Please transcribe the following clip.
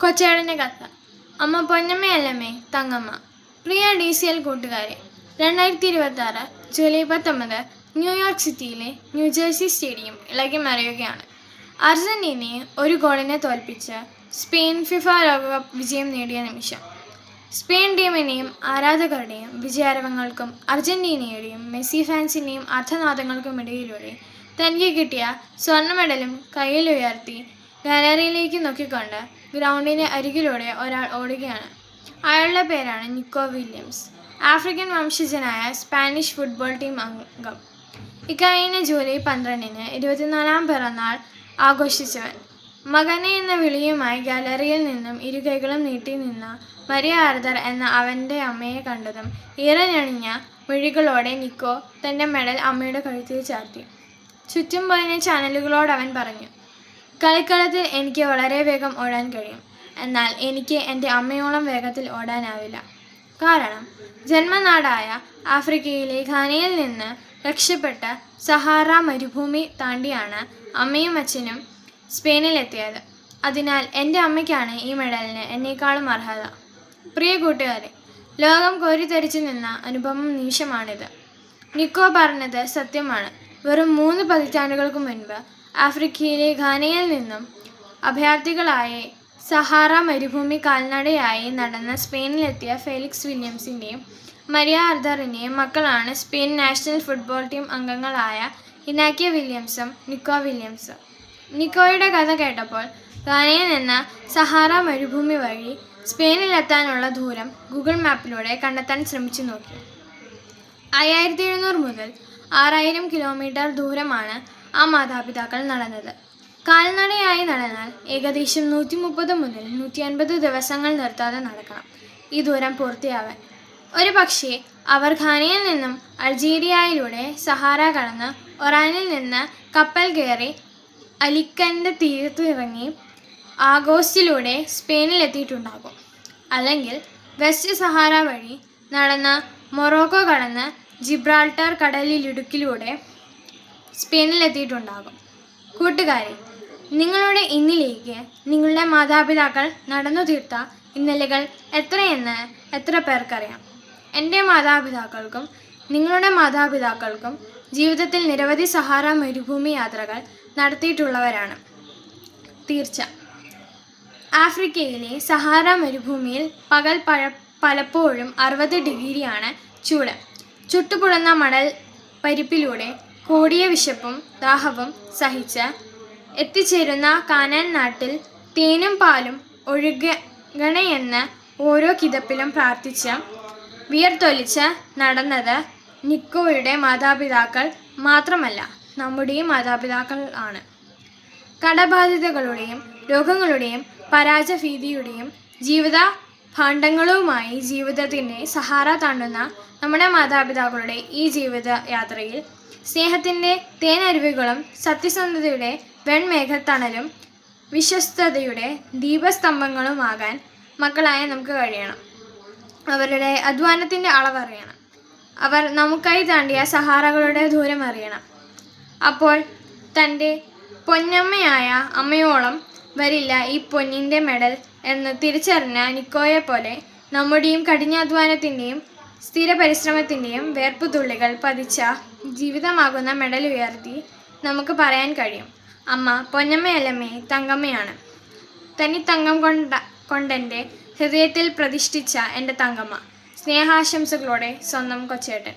കൊച്ചേടൻ്റെ കഥ. അമ്മ പൊന്നമ്മയല്ലമ്മേ തങ്കമ്മ. പ്രിയ DCL കൂട്ടുകാരെ, 2026 ജൂലൈ 19 ന്യൂയോർക്ക് സിറ്റിയിലെ ന്യൂജേഴ്സി സ്റ്റേഡിയം ഇളകി മറിയുകയാണ്. അർജന്റീനയെ 1 ഗോളിനെ തോൽപ്പിച്ച് സ്പെയിൻ ഫിഫ ലോകകപ്പ് വിജയം നേടിയ നിമിഷം. സ്പെയിൻ ടീമിനെയും ആരാധകരുടെയും വിജയാരവങ്ങൾക്കും അർജന്റീനയുടെയും മെസ്സി ഫാൻസിൻ്റെയും അർത്ഥനാദങ്ങൾക്കുമിടയിലൂടെ തനിക്ക് കിട്ടിയ സ്വർണ്ണ മെഡലും കയ്യിലുയർത്തി ഗാലറിയിലേക്ക് നോക്കിക്കൊണ്ട് ഗ്രൗണ്ടിൻ്റെ അരികിലൂടെ ഒരാൾ ഓടുകയാണ്. അയാളുടെ പേരാണ് നിക്കോ വില്യംസ്. ആഫ്രിക്കൻ വംശജനായ സ്പാനിഷ് ഫുട്ബോൾ ടീം അംഗം. ഇക്കഴിഞ്ഞ ജൂലൈ 12 24ാം പിറന്നാൾ ആഘോഷിച്ചവൻ. മകനെ എന്ന വിളിയുമായി ഗാലറിയിൽ നിന്നും ഇരുകൈകളും നീട്ടി നിന്ന മരിയ ആർതർ എന്ന അവൻ്റെ അമ്മയെ കണ്ടതും ഈറനണിഞ്ഞ മിഴികളോടെ നിക്കോ തൻ്റെ മെഡൽ അമ്മയുടെ കഴുത്തിൽ ചാർത്തി. ചുറ്റും പോയ ചാനലുകളോട് അവൻ പറഞ്ഞു, കളിക്കളത്തിൽ എനിക്ക് വളരെ വേഗം ഓടാൻ കഴിയും, എന്നാൽ എനിക്ക് എൻ്റെ അമ്മയോളം വേഗത്തിൽ ഓടാനാവില്ല. കാരണം ജന്മനാടായ ആഫ്രിക്കയിലെ ഘാനയിൽ നിന്ന് രക്ഷപ്പെട്ട സഹാറ മരുഭൂമി താണ്ടിയാണ് അമ്മയും അച്ഛനും സ്പെയിനിലെത്തിയത്. അതിനാൽ എൻ്റെ അമ്മയ്ക്കാണ് ഈ മെഡലിന് എന്നേക്കാളും അർഹത. പ്രിയ കൂട്ടുകാരെ, ലോകം കോരിത്തരിച്ചു നിന്ന അനുപമ നിമിഷമാണിത്. നിക്കോ പറഞ്ഞത് സത്യമാണ്. വെറും 3 പതിറ്റാണ്ടുകൾക്ക് മുൻപ് ആഫ്രിക്കയിലെ ഘാനയിൽ നിന്നും അഭയാർത്ഥികളായി സഹാറ മരുഭൂമി കാൽനടയായി നടന്ന സ്പെയിനിലെത്തിയ ഫെലിക്സ് വില്യംസിൻ്റെയും മരിയ ആർതറിൻ്റെയും മക്കളാണ് സ്പെയിൻ നാഷണൽ ഫുട്ബോൾ ടീം അംഗങ്ങളായ ഇനാക്കിയ വില്യംസും നിക്കോ വില്യംസും. നിക്കോയുടെ കഥ കേട്ടപ്പോൾ ഘാനയിൽ നിന്ന് സഹാറ മരുഭൂമി വഴി സ്പെയിനിലെത്താനുള്ള ദൂരം ഗൂഗിൾ മാപ്പിലൂടെ കണ്ടെത്താൻ ശ്രമിച്ചു നോക്കി. 5700 മുതൽ 6000 കിലോമീറ്റർ ദൂരമാണ് ആ മാതാപിതാക്കൾ നടന്നത്. കാൽനടയായി നടന്നാൽ ഏകദേശം 130 മുതൽ 150 ദിവസങ്ങൾ നിർത്താതെ നടക്കണം ഈ ദൂരം പൂർത്തിയാവാൻ. ഒരു പക്ഷേ അവർ ഘാനയിൽ നിന്നും അൾജീരിയയിലൂടെ സഹാറ കടന്ന് ഒറാനിൽ നിന്ന് കപ്പൽ കയറി അലിക്കൻ്റെ തീരത്ത് ഇറങ്ങി ആഗോസ്റ്റിലൂടെ സ്പെയിനിലെത്തിയിട്ടുണ്ടാകും. അല്ലെങ്കിൽ വെസ്റ്റ് സഹാറ വഴി നടന്ന് മൊറോക്കോ കടന്ന് ജിബ്രാൾട്ടർ കടലിടുക്കിലൂടെ സ്പെയിനിലെത്തിയിട്ടുണ്ടാകും. കൂട്ടുകാരെ, നിങ്ങളുടെ ഇന്നിലേക്ക് നിങ്ങളുടെ മാതാപിതാക്കൾ നടന്നു തീർത്ത ഇന്നലെകൾ എത്രയെന്ന് എത്ര പേർക്കറിയാം? എൻ്റെ മാതാപിതാക്കൾക്കും നിങ്ങളുടെ മാതാപിതാക്കൾക്കും ജീവിതത്തിൽ നിരവധി സഹാറ മരുഭൂമി യാത്രകൾ നടത്തിയിട്ടുള്ളവരാണ്. തീർച്ച. ആഫ്രിക്കയിലെ സഹാറ മരുഭൂമിയിൽ പകൽ പലപ്പോഴും 60 ഡിഗ്രിയാണ് ചൂട്. ചുട്ടുപൊള്ളുന്ന മണൽ പരിപ്പിലൂടെ കൂടിയ വിശപ്പും ദാഹവും സഹിച്ച് എത്തിച്ചേരുന്ന കാനാൻ നാട്ടിൽ തേനും പാലും ഒഴുകണയെന്ന് ഓരോ കിതപ്പിലും പ്രാർത്ഥിച്ച് വിയർത്തൊലിച്ച് നടന്നത് നിക്കോയുടെ മാതാപിതാക്കൾ മാത്രമല്ല, നമ്മുടെയും മാതാപിതാക്കൾ ആണ്. കടബാധ്യതകളുടെയും രോഗങ്ങളുടെയും പരാജയഭീതിയുടെയും ജീവിത ഭാണ്ഡങ്ങളുമായി ജീവിതത്തിൻ്റെ സഹാറ താണ്ടുന്ന നമ്മുടെ മാതാപിതാക്കളുടെ ഈ ജീവിത യാത്രയിൽ സ്നേഹത്തിൻ്റെ തേനരുവികളും സത്യസന്ധതയുടെ വെൺമേഘത്തണലും വിശ്വസ്തതയുടെ ദീപസ്തംഭങ്ങളുമാകാൻ മക്കളായ നമുക്ക് കഴിയണം. അവരുടെ അധ്വാനത്തിൻ്റെ അളവറിയണം. അവർ നമുക്കായി താണ്ടിയ സഹാറകളുടെ ദൂരം അറിയണം. അപ്പോൾ തൻ്റെ പൊന്നമ്മയായ അമ്മയോളം വരില്ല ഈ പൊന്നിൻ്റെ മെഡൽ എന്ന് തിരിച്ചറിഞ്ഞ നിക്കോയെപ്പോലെ നമ്മുടെയും കഠിനാധ്വാനത്തിൻ്റെയും സ്ഥിര പരിശ്രമത്തിൻ്റെയും വേർപ്പുതുള്ളികൾ പതിച്ച ജീവിതമാകുന്ന മെഡൽ ഉയർത്തി നമുക്ക് പറയാൻ കഴിയും, അമ്മ പൊന്നമ്മയല്ലമ്മേ തങ്കമ്മയാണ്. തനി തങ്കം കൊണ്ടെൻ്റെ ഹൃദയത്തിൽ പ്രതിഷ്ഠിച്ച എൻ്റെ തങ്കമ്മ. സ്നേഹാശംസകളോടെ സ്വന്തം കൊച്ചേട്ടൻ.